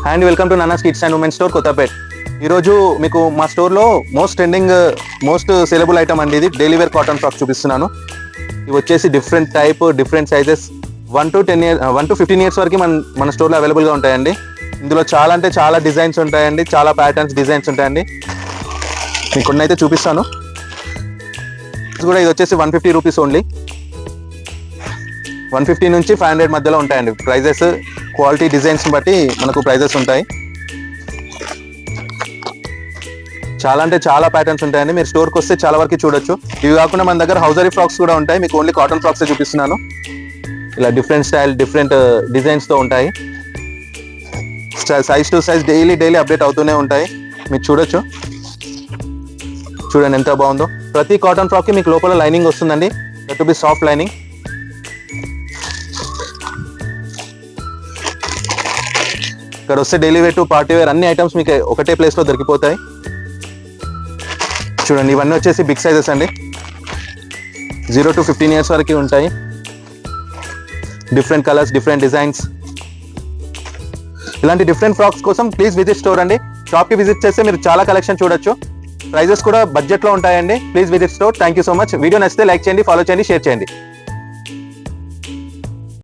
And welcome to Nana's kids and women store Kothapet. ఈరోజు మీకు మా స్టోర్లో most trending most saleable item అండి. ఇది డైలీ వేర్ కాటన్ ఫ్రాక్ చూపిస్తున్నాను. ఇవి వచ్చేసి different type different sizes 1 to 15 years వరకు మన స్టోర్లో అవైలబుల్గా ఉంటాయండి. ఇందులో చాలా అంటే చాలా డిజైన్స్ ఉంటాయండి, చాలా ప్యాటర్న్స్ డిజైన్స్ ఉంటాయండి. మీకు కొన్ని అయితే చూపిస్తాను. ఇది వచ్చేసి 150 రూపీస్ ఓన్లీ. 150 నుంచి 500 మధ్యలో ఉంటాయండి ప్రైజెస్. క్వాలిటీ డిజైన్స్ బట్టి మనకు ప్రైజెస్ ఉంటాయి. చాలా అంటే చాలా ప్యాటర్న్స్ ఉంటాయండి. మీరు స్టోర్కి వస్తే చాలా వరకు చూడొచ్చు. ఇవి కాకుండా మన దగ్గర హౌజరీ ఫ్రాక్స్ కూడా ఉంటాయి. మీకు ఓన్లీ కాటన్ ఫ్రాక్స్ చూపిస్తున్నాను. ఇలా డిఫరెంట్ స్టైల్ డిఫరెంట్ డిజైన్స్తో ఉంటాయి. Size to size daily update అవుతూనే ఉంటాయి. మీరు చూడొచ్చు. చూడండి ఎంత బాగుందో. ప్రతి కాటన్ ఫ్రాక్కి మీకు లోపల లైనింగ్ వస్తుందండి. That to be soft lining. ఇక్కడ వస్తే daily wear to party wear అన్ని ఐటమ్స్ మీకు ఒకటే ప్లేస్లో దొరికిపోతాయి. చూడండి ఇవన్నీ వచ్చేసి బిగ్ సైజెస్ అండి. 0 to 15 ఇయర్స్ వరకు ఉంటాయి. Different colours different designs. ఇలాంటి డిఫరెంట్ ఫ్రాక్స్ కోసం ప్లీజ్ విజిట్ స్టోర్ అండి. షాప్కి విజిట్ చేస్తే మీరు చాలా కలెక్షన్ చూడొచ్చు. ప్రైజెస్ కూడా బడ్జెట్లో ఉంటాయండి. Please visit store. Thank you so much. Video నచ్చితే లైక్ చేయండి, ఫాలో చేయండి, షేర్ చేయండి.